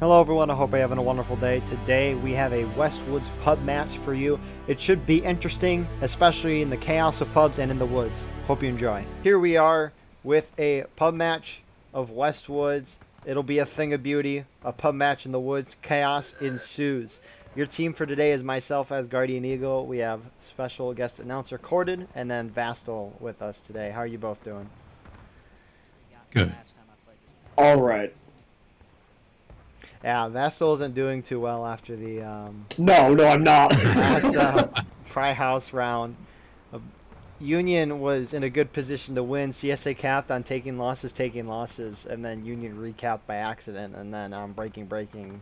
Hello everyone, I hope you're having a wonderful day. Today we have a Westwoods pub match for you. It should be interesting, especially in the chaos of pubs and in the woods. Hope you enjoy. Here we are with a pub match of Westwoods. It'll be a thing of beauty. A pub match in the woods. Chaos ensues. Your team for today is myself as Guardian Eagle. We have special guest announcer Corded and then Vastol with us today. How are you both doing? Good. All right. Yeah, Vastol isn't doing too well after the No, I'm not. last Pry House round. Union was in a good position to win. CSA capped on taking losses, and then Union recapped by accident, and then breaking,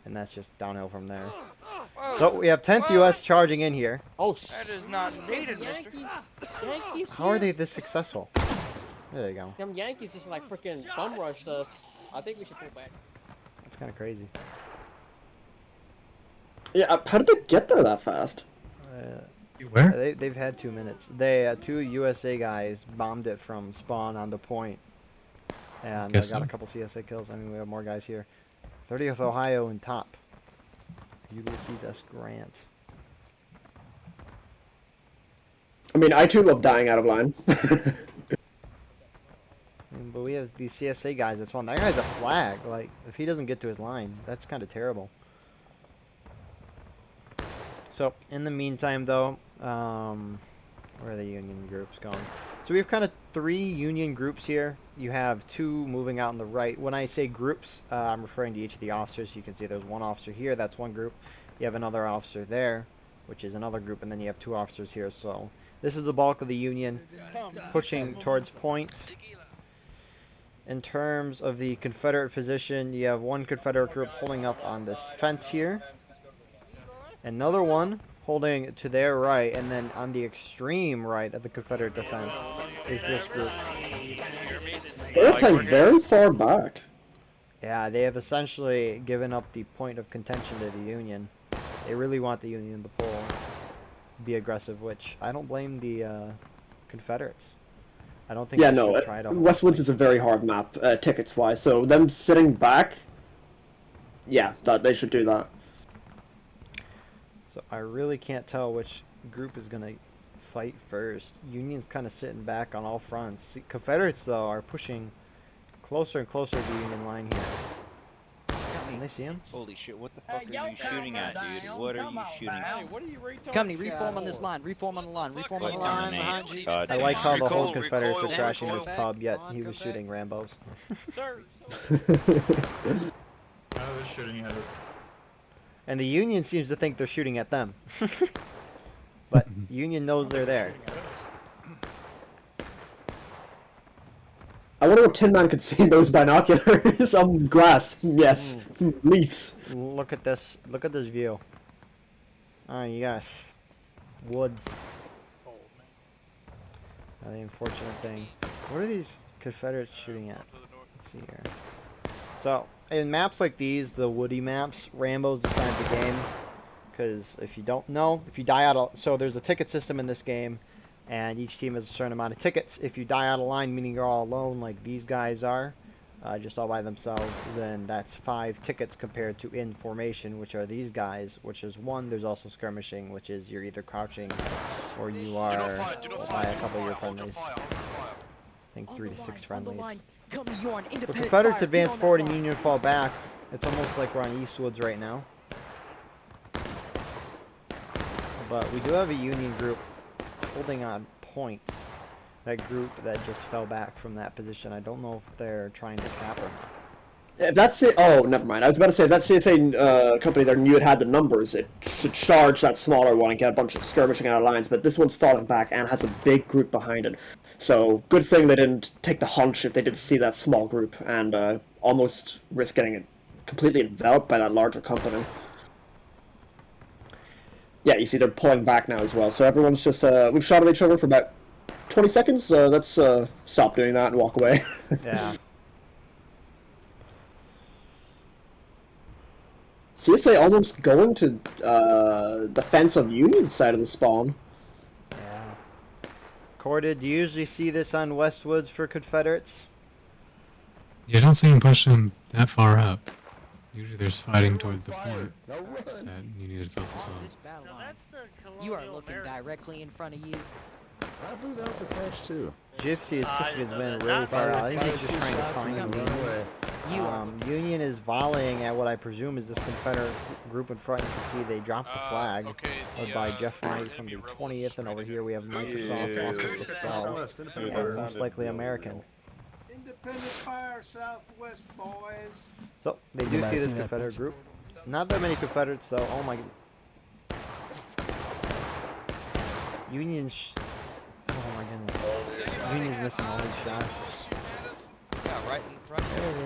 and that's just downhill from there. So we have 10th US charging in here. Oh, That is not needed, mister. Yankees How are here. they this successful? There they go. Them Yankees just like freaking bum rushed us. I think we should pull back. It's kind of crazy. Yeah, how did they get there that fast? Where? They've had 2 minutes. They two USA guys bombed it from spawn on the point, and they got a couple CSA kills. I mean, we have more guys here. 30th Ohio in top. Ulysses S. Grant. I mean, I too love dying out of line. But we have these CSA guys that spawn. That guy's a flag. Like, if he doesn't get to his line, that's kind of terrible. So, in the meantime, though, where are the Union groups going? So we have kind of 3 Union groups here. You have 2 moving out on the right. When I say groups, I'm referring to each of the officers. You can see there's one officer here. That's one group. You have another officer there, which is another group, and then you have 2 officers here. So this is the bulk of the Union pushing towards point. In terms of the Confederate position, you have one Confederate group holding up on this fence here. Another one holding to their right, and then on the extreme right of the Confederate defense is this group. They're playing very far back. Yeah, they have essentially given up the point of contention to the Union. They really want the Union to pull, be aggressive, which I don't blame the Confederates. I don't think Yeah, they no, should try to. Westwoods is a very hard map, tickets-wise, so them sitting back, yeah, they should do that. So I really can't tell which group is going to fight first. Union's kind of sitting back on all fronts. Confederates, though, are pushing closer and closer to the Union line here. Can they see him? Holy shit, what the fuck are you shooting at, dude? What are you shooting at? Company, reform on this line. Reform on the line. Reform on the line behind you. God, I like how the whole recoil, Confederates are recoil, trashing this recoil. pub, yet he was shooting Rambos. I was shooting at us. And the Union seems to think they're shooting at them. But Union knows they're there. I wonder what Tin Man could see in those binoculars. Grass, yes. Leaves. Look at this. Look at this view. Oh, yes. Woods. The unfortunate thing. What are these Confederates shooting at? Let's see here. So, in maps like these, the woody maps, Rambos decide the game. Because if you don't know, if you die out of... So there's a ticket system in this game, and each team has a certain amount of tickets. If you die out of line, meaning you're all alone like these guys are, just all by themselves, then that's 5 tickets compared to in formation, which are these guys, which is 1. There's also skirmishing, which is you're either crouching or you are by a couple of your friendlies. I think 3 to 6 friendlies. The Confederates advance forward and Union fall back. It's almost like we're on Eastwoods right now. But we do have a Union group holding on point. That group that just fell back from that position. I don't know if they're trying to cap or not. If that's it. Oh, never mind. I was about to say, if that CSA company there knew it had the numbers, it should charge that smaller one and get a bunch of skirmishing out of lines, but this one's falling back and has a big group behind it. So, good thing they didn't take the hunch if they did see that small group and almost risk getting it completely enveloped by that larger company. Yeah, you see they're pulling back now as well, so everyone's just, we've shot at each other for about 20 seconds, let's stop doing that and walk away. Yeah. CSA almost going to the fence on Union's side of the spawn. Yeah. Corded, do you usually see this on Westwoods for Confederates? You don't see him push him that far up. Usually there's fighting toward the point that you need to focus on. This battle line. You are looking directly in front of you. I believe that was the French too. Gypsy is pushing his men really far out. I think he's just trying to find Union. You are Union is volleying at what I presume is this Confederate group in front. You can see they dropped the flag. Led by Jeff Knight from the 20th, and over here we have Microsoft Office Excel. That's most likely American. Independent fire, Southwest boys. So they do see this Confederate group. Not that many Confederates though. Oh my. Union's. Oh my goodness. Union's missing all these shots. Yeah, right in front of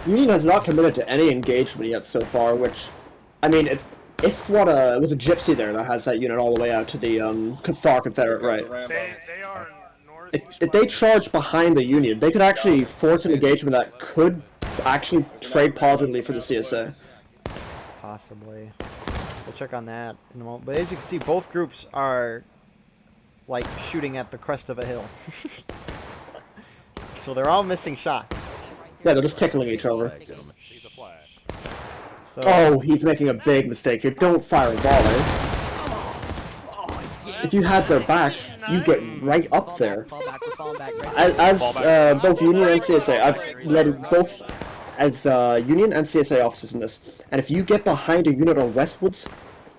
you. Union has not committed to any engagement yet so far, which, I mean, if what it was a Gypsy there that has that unit all the way out to the far Confederate right. They are north. If they charge behind the Union, they could actually force an engagement that could actually trade positively for the CSA. Possibly. We'll check on that in a moment. But as you can see, both groups are like shooting at the crest of a hill. So they're all missing shots. Yeah, they're just tickling each other. So, Oh, he's making a big mistake here. Don't fire a volley. If you had their backs, you get right up there. Fall back, we're falling back. As both Union and CSA, I've led both as Union and CSA officers in this. And if you get behind a unit on Westwoods,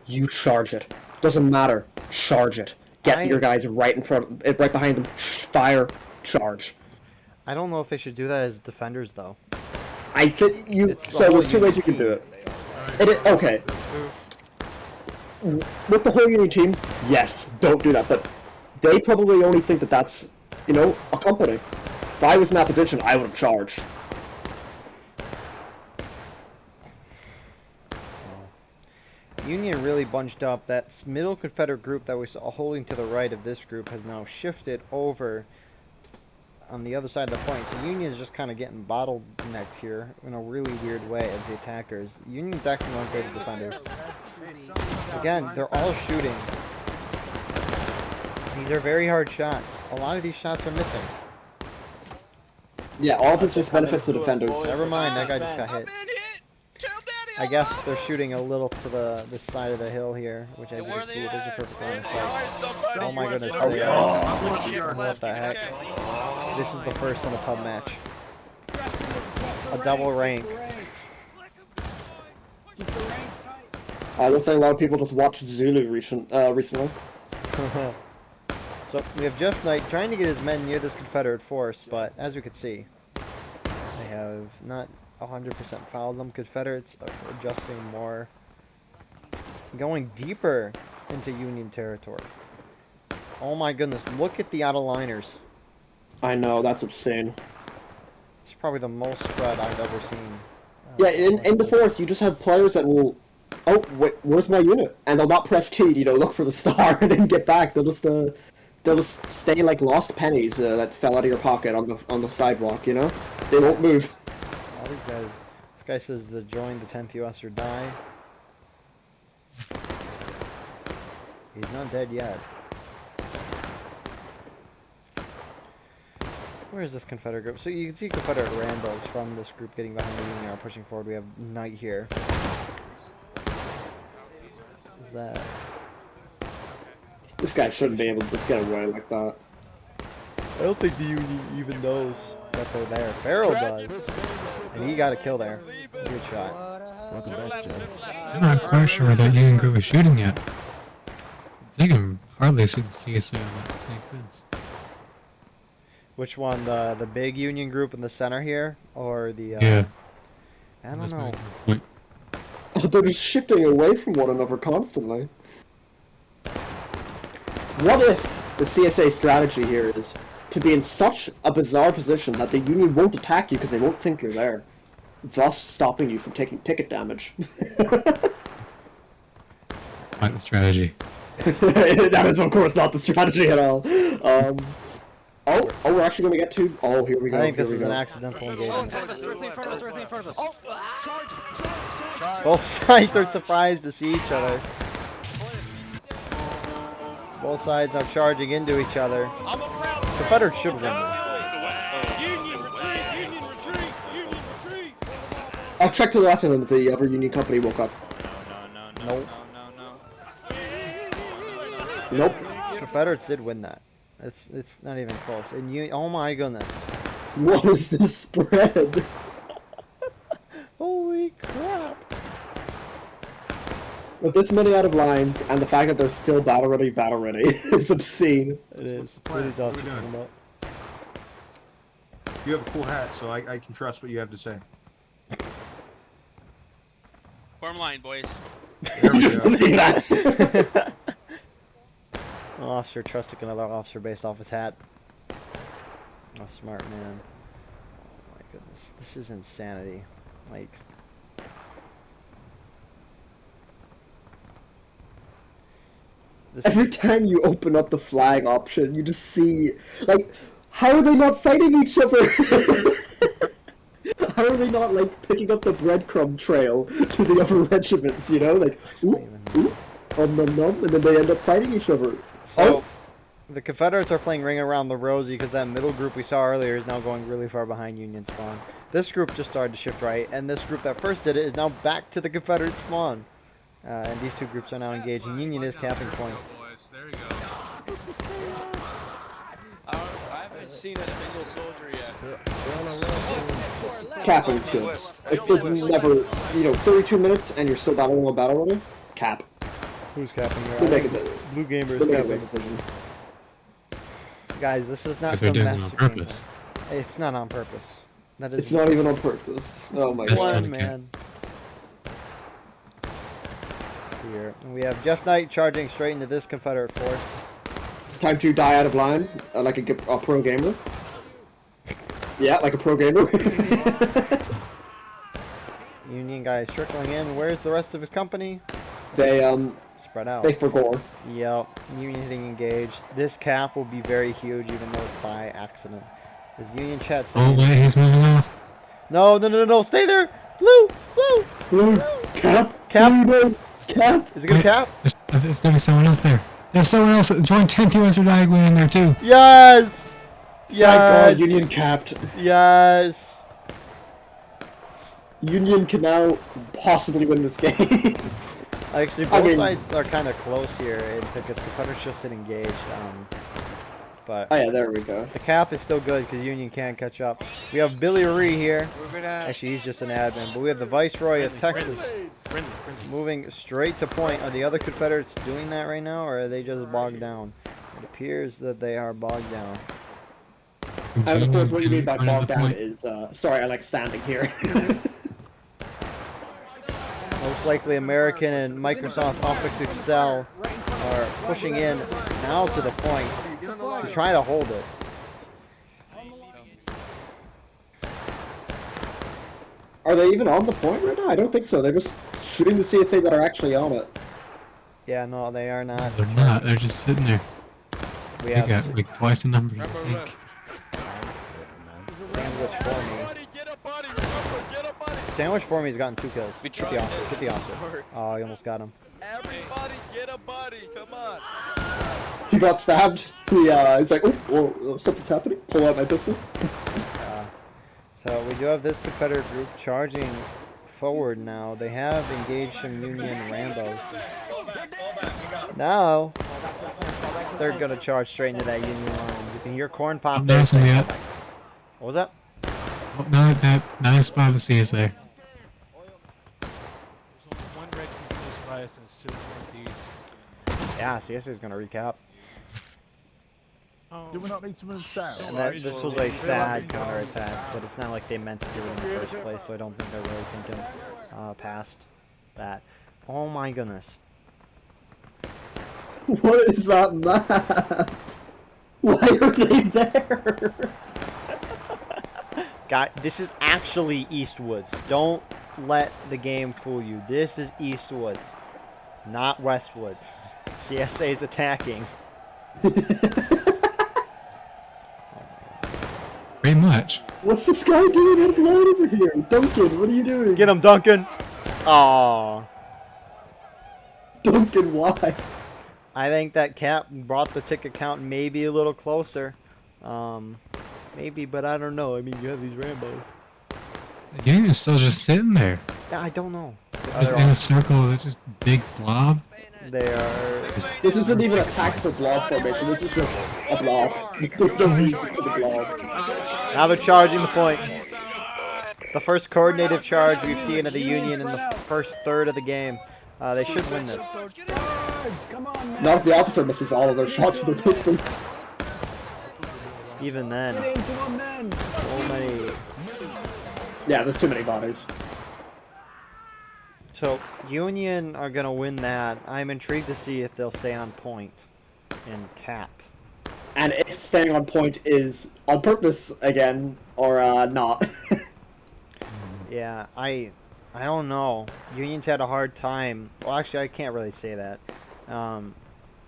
you charge it. Doesn't matter. Charge it. Get your guys right in front, right behind them. Fire, charge. I don't know if they should do that as defenders though. I think you. It's the So whole there's two ways you can Union do it. Okay. With the whole Union team, yes, don't do that. But they probably only think that that's, you know, a company. If I was in that position, I would have charged. Union really bunched up. That middle Confederate group that we saw holding to the right of this group has now shifted over on the other side of the point. So Union is just kind of getting bottlenecked here in a really weird way as the attackers. Union's acting like they're the defenders. Again, they're all shooting. These are very hard shots. A lot of these shots are missing. Yeah, all of this just benefits the defenders. Never mind, that guy just got hit. I guess they're shooting a little to this side of the hill here, which as you can see, it is a perfect line of sight. Oh my goodness. What the heck? This is the first in a pub match. A double rank. Looks like a lot of people just watched Zulu recently. So we have Jeff Knight trying to get his men near this Confederate force, but as we can see, they have not 100% fouled them. Confederates are adjusting more, going deeper into Union territory. Oh my goodness, look at the out-of-liners. I know, that's insane. It's probably the most spread I've ever seen. Yeah, in the fourth, you just have players that will, oh, wait, where's my unit? And they'll not press T, you know, look for the star, and then get back. They'll just stay like lost pennies that fell out of your pocket on the sidewalk, you know? They won't move. All these guys. This guy says to join the 10th US or die. He's not dead yet. Where is this Confederate group? So you can see Confederate Rambos from this group getting behind the Union are pushing forward. We have Knight here. Is that? This guy shouldn't be able to just get away like that. I don't think the Union even knows that they're there. Farrell does. And he got a kill there. Good shot. Welcome back, Jeff. I'm not quite sure where that Union group is shooting at. They can hardly see the CSA on that same fence. Which one? The big Union group in the center here? Or the... Yeah. I don't know. Wait. They're just shifting away from one another constantly. What if the CSA strategy here is to be in such a bizarre position that the Union won't attack you because they won't think you're there, thus stopping you from taking ticket damage? Not the strategy. That is, of course, not the strategy at all. Oh, we're actually going to get to... Oh, here we go. I think this here we is an go. accidental engagement. Directly in front of us. Both sides are surprised to see each other. Both sides are charging into each other. Confederates should win this. I'll check to the left of them if the other Union company woke up. Nope. Nope. Confederates did win that. It's not even close. And you, oh my goodness. What is this spread? Holy crap. With this many out of lines, and the fact that they're still battle ready, is obscene. It is. What's the plan? What is also What are we talking doing? about? You have a cool hat, so I can trust what you have to say. Form line, boys. There we Just go. say that. An officer trusting another officer based off his hat. Oh, smart man. Oh my goodness. This is insanity. Like... This Every time you open up the flag option, you just see, like, how are they not fighting each other? How are they not, like, picking up the breadcrumb trail to the other regiments, you know? Like, ooh, ooh, nom, and then they end up fighting each other. So, the Confederates are playing Ring Around the Rosie because that middle group we saw earlier is now going really far behind Union spawn. This group just started to shift right, and this group that first did it is now back to the Confederate spawn. And these two groups are now engaged, and Union is capping point. There you go. I haven't seen a single soldier yet. Capping's good. If there's never, 32 minutes and you're still battling on battle order, cap. Who's capping here? They're making the, Blue Gamer they're is making the capping. decision. Guys, this is not If they're some doing it on master purpose. game. It's not on purpose. That is It's not even on purpose. Oh my That's god. one kinda cap. man. Here. And we have Jeff Knight charging straight into this Confederate force. Time to die out of line, like a pro gamer. Yeah, like a pro gamer. Union guys trickling in. Where's the rest of his company? They Spread out. they forgore. Yep. Union hitting engaged. This cap will be very huge, even though it's by accident. Is Union chat Oh saying? wait, he's moving off. No, no, no, no, stay there. Blue, blue. Blue cap. Cap. Blue, cap. Is it gonna Wait. cap? There's gonna be someone else there. There's someone else that joined 10th US or Diagon in there too. Yes. Thank God, Yes. Union capped. Yes. Union can now possibly win this game. Actually, I both mean- sides are kind of close here. It's because Confederates just sit engaged. But Oh yeah, there we go. the cap is still good because Union can't catch up. We have Billy Ree here. Actually, he's just an admin. But we have the Viceroy of Texas moving straight to point. Are the other Confederates doing that right now, or are they just bogged down? It appears that they are bogged down. And of course, what you mean by Going to bogged the down point. is, sorry, I like standing here. Most likely American and Microsoft Office Excel are pushing in now to the point to try to hold it. Are they even on the point right now? I don't think so. They're just shooting the CSA that are actually on it. Yeah, no, they are not. They're not. They're just sitting there. We They have got like twice the numbers, I think. Sandwich for me. Sandwich for me has gotten 2 kills. Hit the officer. Hit the officer. Oh, he almost got him. Everybody get a buddy, come on. He got stabbed. He's like, oh, whoa, something's happening. Pull out my pistol. So we do have this Confederate group charging forward now. They have engaged some Union Rambos. Now they're gonna charge straight into that Union line. You can hear corn pop there. Nothing yet. What was that? Oh, not that nice by the CSA. One regiment close by us and it's to the northeast. Yeah, CSA is gonna recap. Do we not need to move south? And this was a sad counterattack, but it's not like they meant to do it in the first place, so I don't think they're really thinking past that. Oh my goodness. What is that map? Why are they there? God, this is actually Eastwoods. Don't let the game fool you. This is Eastwoods, not Westwoods. CSA is attacking. Pretty much. What's this guy doing out of line over here? Duncan, what are you doing? Get him, Duncan! Aww. Duncan, why? I think that cap brought the ticket count maybe a little closer. Maybe, but I don't know. I mean, you have these Rambos. The Union is still just sitting there. Yeah, I don't know. Just in a circle, they're just big blob. They are. Just This isn't even a tactical blob formation. This is just a blob. There's no reason for the blob. Now they're charging the point. The first coordinated charge we've seen of the Union in the first third of the game. They should win this. Not if the officer misses all of their shots with their pistol. Even then, so many. Yeah, there's too many bodies. So Union are gonna win that. I'm intrigued to see if they'll stay on point and cap. And if staying on point is on purpose again, or not. Yeah, I don't know. Union's had a hard time. Well, actually, I can't really say that. I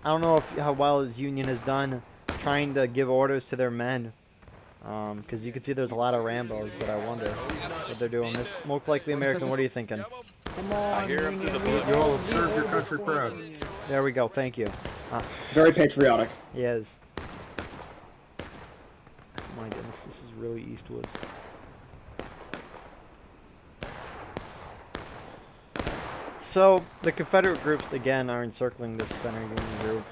don't know how well Union has done trying to give orders to their men. Because you can see there's a lot of Rambos, but I wonder what they're doing. This most likely American. What are you thinking? Come on, You all have served your country proud. There we go. Thank you. Very patriotic. He is. Oh my goodness, this is really Eastwoods. So the Confederate groups again are encircling this center Union group.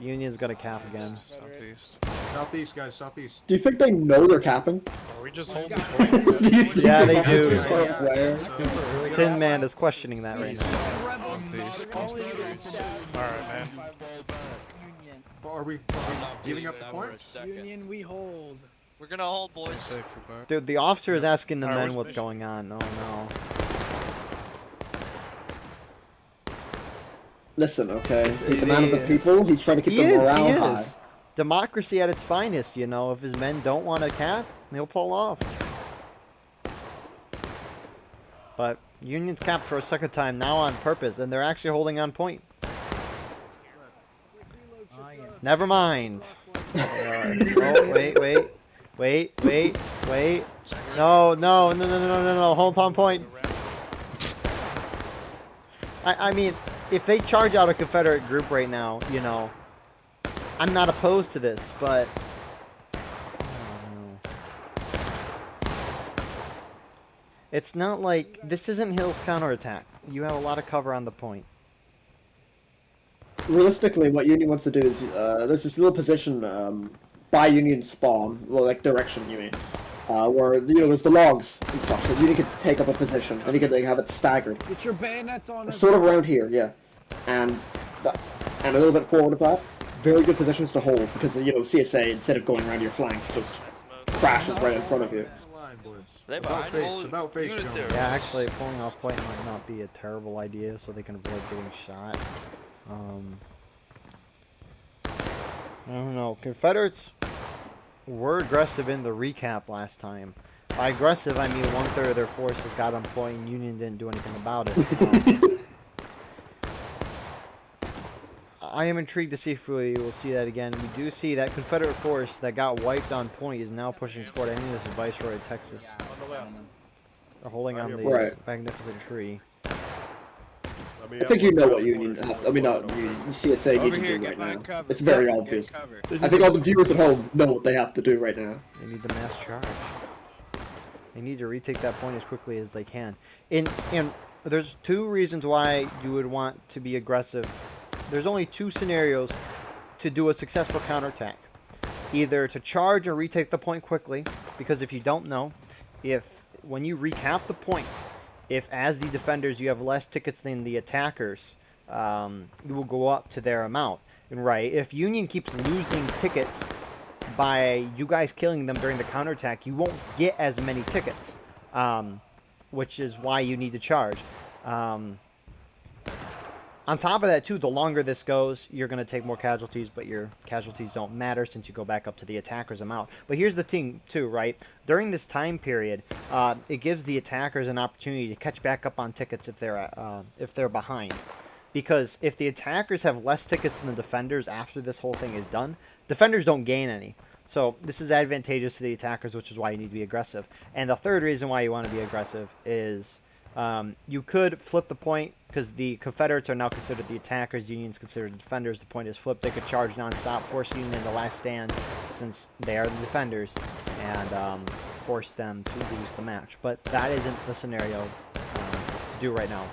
Union's got to cap again. Southeast. Southeast, guys, southeast. Do you think they know they're capping? Are we just holding point? Do you think Yeah, they do. just are aware? Tin Man is questioning that right now. Southeast. Alright, man. Are we giving up the point? Union, we hold. We're gonna hold, Stay boys. safe for back. Dude, the officer is asking the Alright, men we're what's finished. going on. Oh no. Listen, okay? He's a man of the people. He's trying to keep He the is, he morale high. is. Democracy at its finest, you know. If his men don't want to cap, he'll pull off. But Union's capped for a second time now on purpose, and they're actually holding on point. Never mind. Oh, wait. No. Hold on point. I mean, if they charge out a Confederate group right now, you know, I'm not opposed to this, but I don't know. It's not like this isn't Hill's counterattack. You have a lot of cover on the point. Realistically, what Union wants to do is there's this little position by Union spawn, well, like direction, you mean, where there's the logs and stuff. So Union can take up a position, and you can have it staggered. Get your bayonets on us. Sort of around here, yeah, and a little bit forward of that. Very good positions to hold because CSA instead of going around your flanks just crashes right in front of you. Line, boys. They About behind face, you. about face, Unit gentlemen. there. Yeah, actually, pulling off point might not be a terrible idea, so they can avoid getting shot. I don't know. Confederates were aggressive in the recap last time. By aggressive, I mean 1/3 of their forces got on point and Union didn't do anything about it. I am intrigued to see if we will see that again. We do see that Confederate force that got wiped on point is now pushing forward. I think this is Viceroy, Texas. They're holding on the Right. magnificent tree. I think you know what Union, I mean not Union, CSA need to do right now. It's very obvious. I think all the viewers at home know what they have to do right now. They need the mass charge. They need to retake that point as quickly as they can. And there's two reasons why you would want to be aggressive. There's only two scenarios to do a successful counterattack. Either to charge or retake the point quickly, because if you don't know, when you recap the point, if as the defenders you have less tickets than the attackers, you will go up to their amount. And right, if Union keeps losing tickets by you guys killing them during the counterattack, you won't get as many tickets, which is why you need to charge. On top of that, too, the longer this goes, you're going to take more casualties, but your casualties don't matter since you go back up to the attacker's amount. But here's the thing, too, right? During this time period, it gives the attackers an opportunity to catch back up on tickets if they're behind. Because if the attackers have less tickets than the defenders after this whole thing is done, defenders don't gain any. So this is advantageous to the attackers, which is why you need to be aggressive. And the third reason why you want to be aggressive is you could flip the point because the Confederates are now considered the attackers, Union's considered the defenders. The point is flipped. They could charge nonstop, force Union into last stand since they are the defenders, and force them to lose the match. But that isn't the scenario to do right now.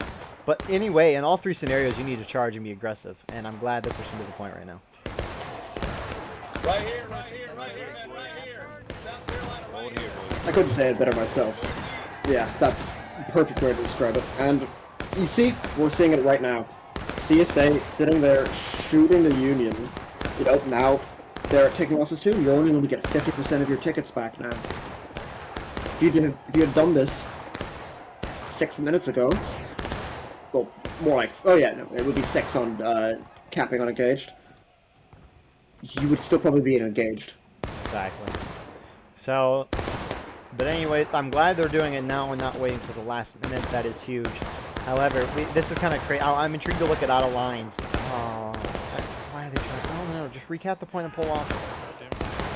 But anyway, in all three scenarios, you need to charge and be aggressive. And I'm glad they're pushing to the point right now. Right here, right here, right here, right here. South Carolina, right here. I couldn't say it better myself. Yeah, that's the perfect way to describe it. And you see, we're seeing it right now. CSA sitting there shooting the Union. You know, now they're taking losses too. You're only going to get 50% of your tickets back now. If you had done this 6 minutes ago, well, more like, oh yeah, no, it would be 6 on capping unengaged. You would still probably be engaged. Exactly. So, but anyways, I'm glad they're doing it now and not waiting till the last minute. That is huge. However, this is kind of crazy. I'm intrigued to look at out of lines. Why are they trying? Oh no, just recap the point and pull off.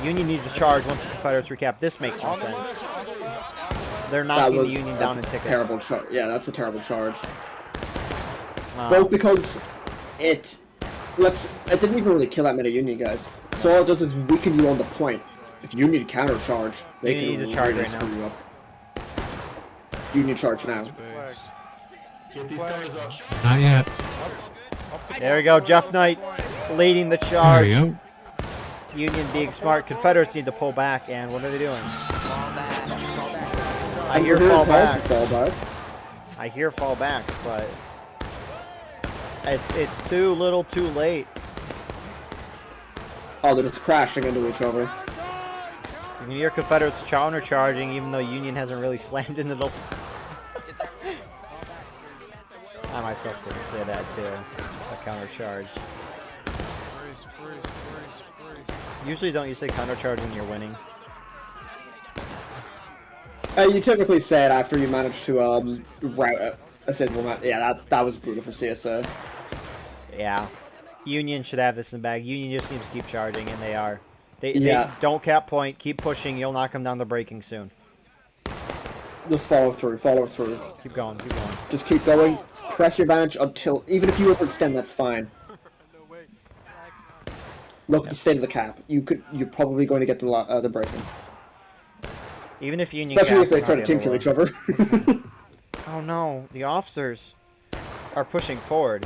Union needs to charge once the Confederates recap. This makes no sense. They're knocking the Union down in tickets. Terrible charge. Yeah, that's a terrible charge. Both because it didn't even really kill that many Union guys. So all it does is weaken you on the point. If you need to counter charge, they can need to charge really right screw now. you up. Union charge now. Get these guys up. Not yet. There we go. Jeff Knight leading the There charge. we go. Union being smart. Confederates need to pull back, and what are they doing? Fall back. Fall back. I hear fall back. Fall back. I hear fallbacks, but it's too little, too late. Oh, they're just crashing into each other. You can hear Confederates counter-charging, even though Union hasn't really slammed into the... I myself could say that too. A counter-charge. Usually don't you say counter-charge when you're winning? You typically say it after you manage to route a single match. Yeah, that was brutal for CSA. Yeah. Union should have this in the bag. Union just needs to keep charging, and they are. They don't cap point. Keep pushing. You'll knock them down the breaking soon. Just follow through. Follow through. Keep going. Keep going. Just keep going. Press your advantage until, even if you overextend, that's fine. Look at the state of the cap. You're probably going to get the breaking. Even if Union Especially if caps, they try to team kill each other. Oh no, the officers are pushing forward,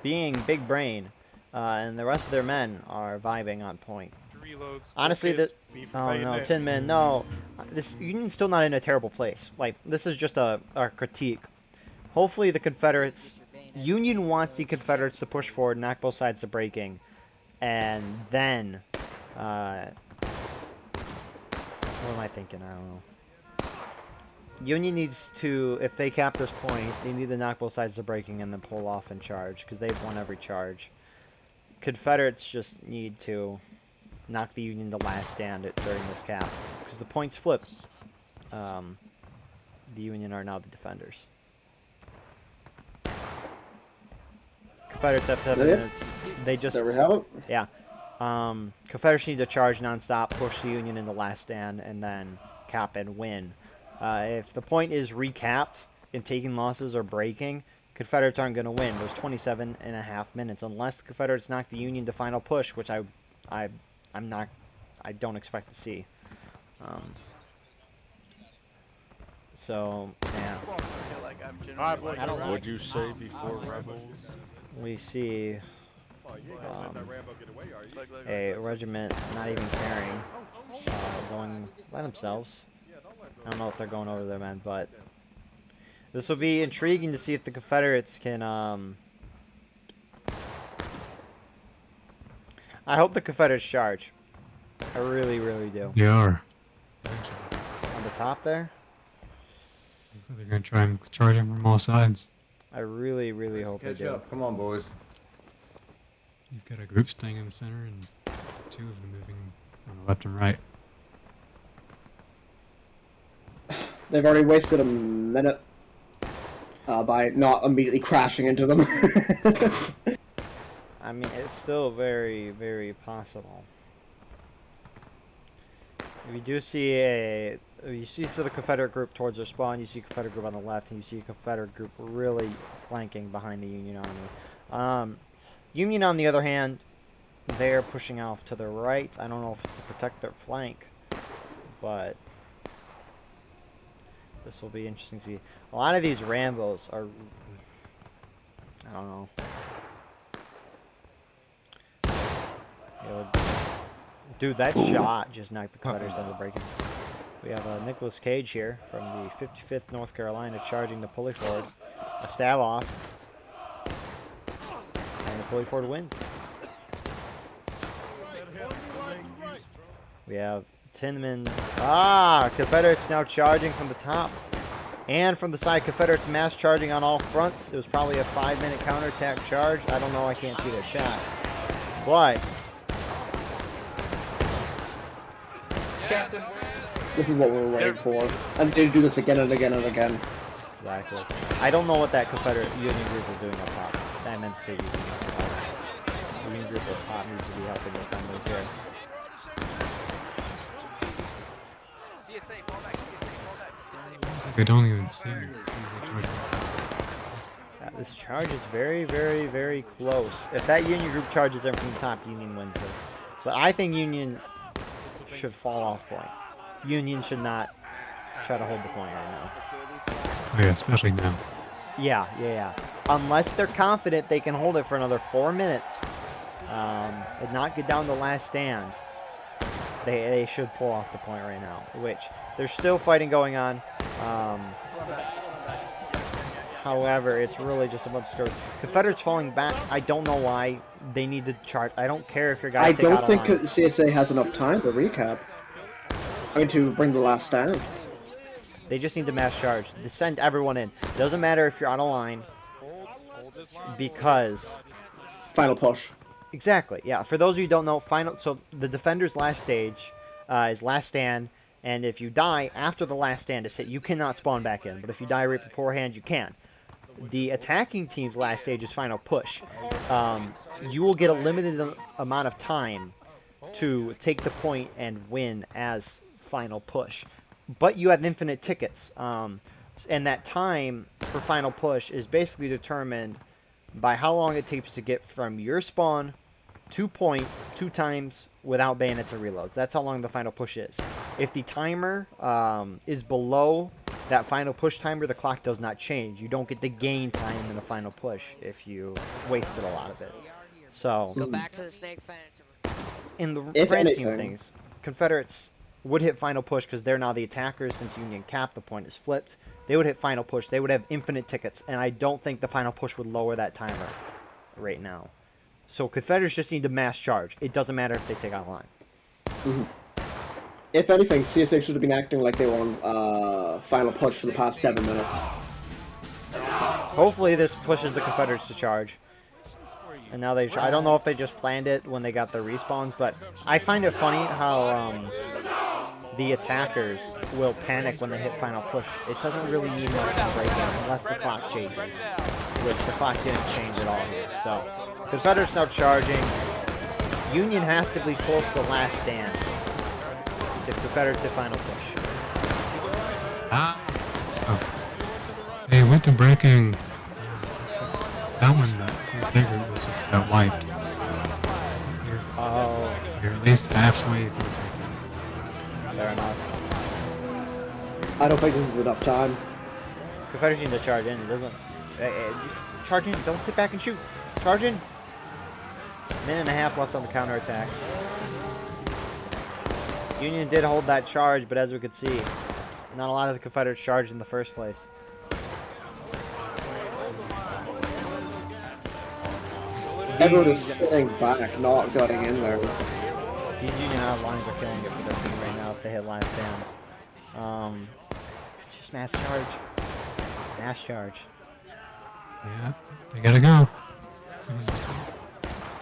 being big brain, and the rest of their men are vibing on point. Honestly, oh no, Tin Man, no. This Union's still not in a terrible place. Like, this is just a critique. Hopefully the Confederates, Union wants the Confederates to push forward, knock both sides to breaking, and then, what am I thinking? I don't know. Union needs to, if they cap this point, they need to knock both sides to breaking and then pull off and charge, because they've won every charge. Confederates just need to knock the Union the last stand during this cap, because the points flip. The Union are now the defenders. Confederates have 7 minutes. They just... There we have it. Yeah. Confederates need to charge nonstop, push the Union in the last stand, and then cap and win. If the point is recapped and taking losses or breaking, Confederates aren't going to win. There's 27.5 minutes, unless the Confederates knock the Union to final push, which I don't expect to see. So yeah. What'd you say before Rebels? We see a regiment not even caring, going by themselves. I don't know if they're going over their men, but this will be intriguing to see if the Confederates can. I hope the Confederates charge. I really, really do. They are. On the top there? Looks like they're going to try and charge him from all sides. I really, really hope they do. Come on, boys. You've got a group staying in the center and 2 of them moving on the left and right. They've already wasted a minute by not immediately crashing into them. I mean, it's still very, very possible. If you do see you see the Confederate group towards their spawn, you see a Confederate group on the left, and you see a Confederate group really flanking behind the Union Army. Union, on the other hand, they're pushing off to the right. I don't know if it's to protect their flank, but This will be interesting to see. A lot of these Rambos are, I don't know. Dude, that shot just knocked the Confederates down to breaking. We have Nicolas Cage here from the 55th North Carolina charging the pulley forward. A stab off. And the pulley forward wins. We have Tinman. Confederates now charging from the top. And from the side, Confederates mass charging on all fronts. It was probably a 5-minute counterattack charge. I don't know, I can't see the chat. But This is what we were waiting for. And they do this again and again and again. exactly. I don't know what that Confederate Union group is doing up top. I meant to say Union group up top needs to be helping defenders here. I don't even see it. This charge is very, very, very close. If that Union group charges in from the top, Union wins this. But I think Union should fall off point. Union should not try to hold the point right now. Oh yeah, especially now. Yeah. Unless they're confident they can hold it for another 4 minutes and not get down to last stand, they should pull off the point right now. Which, there's still fighting going on. However, it's really just a bunch of stories. Confederates falling back. I don't know why they need to charge. I don't care if your guys take out a line. I don't think CSA has enough time to recap. I mean, to bring the last stand. They just need to mass charge. They send everyone in. Doesn't matter if you're on a line. Because... Final push. Exactly, yeah. For those of you who don't know, so the defender's last stage is last stand. And if you die after the last stand is hit, you cannot spawn back in. But if you die right beforehand, you can. The attacking team's last stage is final push. You will get a limited amount of time to take the point and win as final push. But you have infinite tickets. And that time for final push is basically determined by how long it takes to get from your spawn to point 2 times without bayonets or reloads. That's how long the final push is. If the timer is below that final push timer, the clock does not change. You don't get to gain time in a final push if you wasted a lot of it. So, Go back to the snake fence. in the grand scheme of things, Confederates would hit final push because they're now the attackers since Union capped. The point is flipped. They would hit final push. They would have infinite tickets, and I don't think the final push would lower that timer right now. So Confederates just need to mass charge. It doesn't matter if they take out a line. Mm-hmm. If anything, CSA should have been acting like they were on final push for the past 7 minutes. Hopefully this pushes the Confederates to charge. And now they... I don't know if they just planned it when they got their respawns, but I find it funny how the attackers will panic when they hit final push. It doesn't really need much to break in unless the clock changes, which the clock didn't change at all here. So Confederates now charging. Union has to be close to the last stand if Confederates hit final push. They went to breaking. That one, that CSA group was just got wiped. You're at least halfway through. Fair enough. I don't think this is enough time. Confederates need to charge in. It doesn't. Just charge in. Don't sit back and shoot. Charge in. Minute and a half left on the counterattack. Union did hold that charge, but as we could see, not a lot of the Confederates charged in the first place. Everyone is sitting back, not getting in there. These Union outlines are killing it for their team right now if they hit last stand. Just mass charge. Mass charge. Yeah, they gotta go.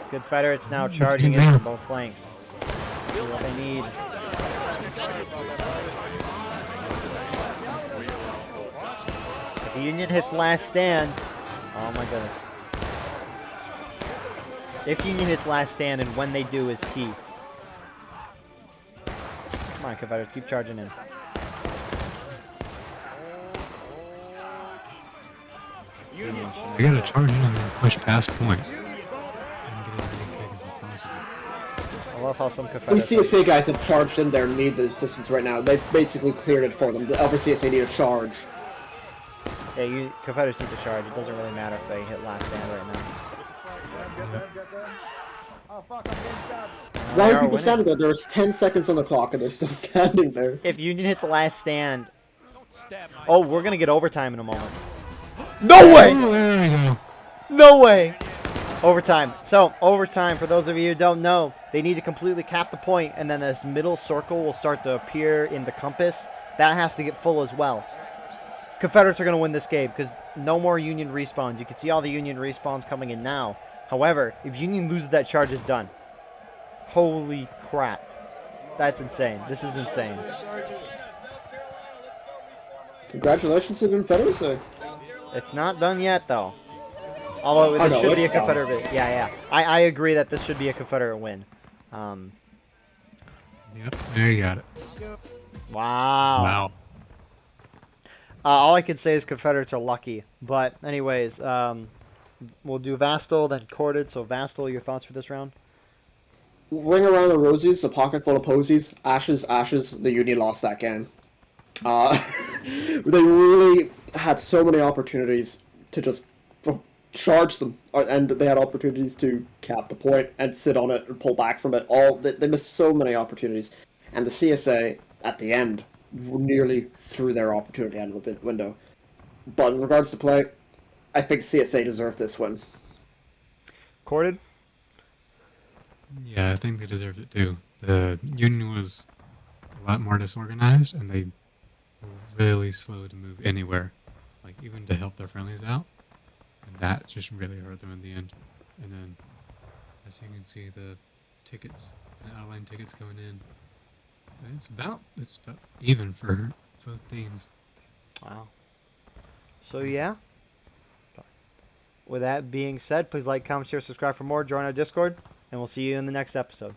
Confederates now charging in from both flanks. See what they need. If the Union hits last stand, oh my goodness. If Union hits last stand, and when they do is key. Come on, Confederates, keep charging in. They gotta charge in and then push past point. And get as many kicks as possible. I love how some These Confederates... CSA guys have charged in there and need the assistance right now. They've basically cleared it for them. The other CSA need a charge. Yeah, Confederates need to charge. It doesn't really matter if they hit last stand right now. Why They are are people winning. standing there? There's 10 seconds on the clock and they're still standing there. If Union hits the last stand... Oh, we're going to get overtime in a moment. No way! Oh, there we go. No way! Overtime. So, overtime, for those of you who don't know, they need to completely cap the point, and then this middle circle will start to appear in the compass. That has to get full as well. Confederates are going to win this game, because no more Union respawns. You can see all the Union respawns coming in now. However, if Union loses that charge, it's done. Holy crap. That's insane. This is insane. Congratulations to the Confederacy. It's not done yet, though. Although this no, should be a it's done. Confederate. Yeah. I agree that this should be a Confederate win. Yep, there you got it. Wow. Wow. All I can say is Confederates are lucky. But anyways, we'll do Vastol, then Corded. So Vastol, your thoughts for this round? Ring around the rosies, a pocket full of posies, ashes, ashes, the Union lost that game. They really had so many opportunities to just charge them, and they had opportunities to cap the point and sit on it and pull back from it. They missed so many opportunities, and the CSA at the end nearly threw their opportunity out of the window. But in regards to play, I think CSA deserved this win. Corded? Yeah, I think they deserved it too. The Union was a lot more disorganized, and they were really slow to move anywhere, like even to help their friendlies out. And that just really hurt them in the end. And then, as you can see, the tickets, the outline tickets going in, it's about even for both teams. Wow. So yeah. With that being said, please like, comment, share, subscribe for more. Join our Discord, and we'll see you in the next episode.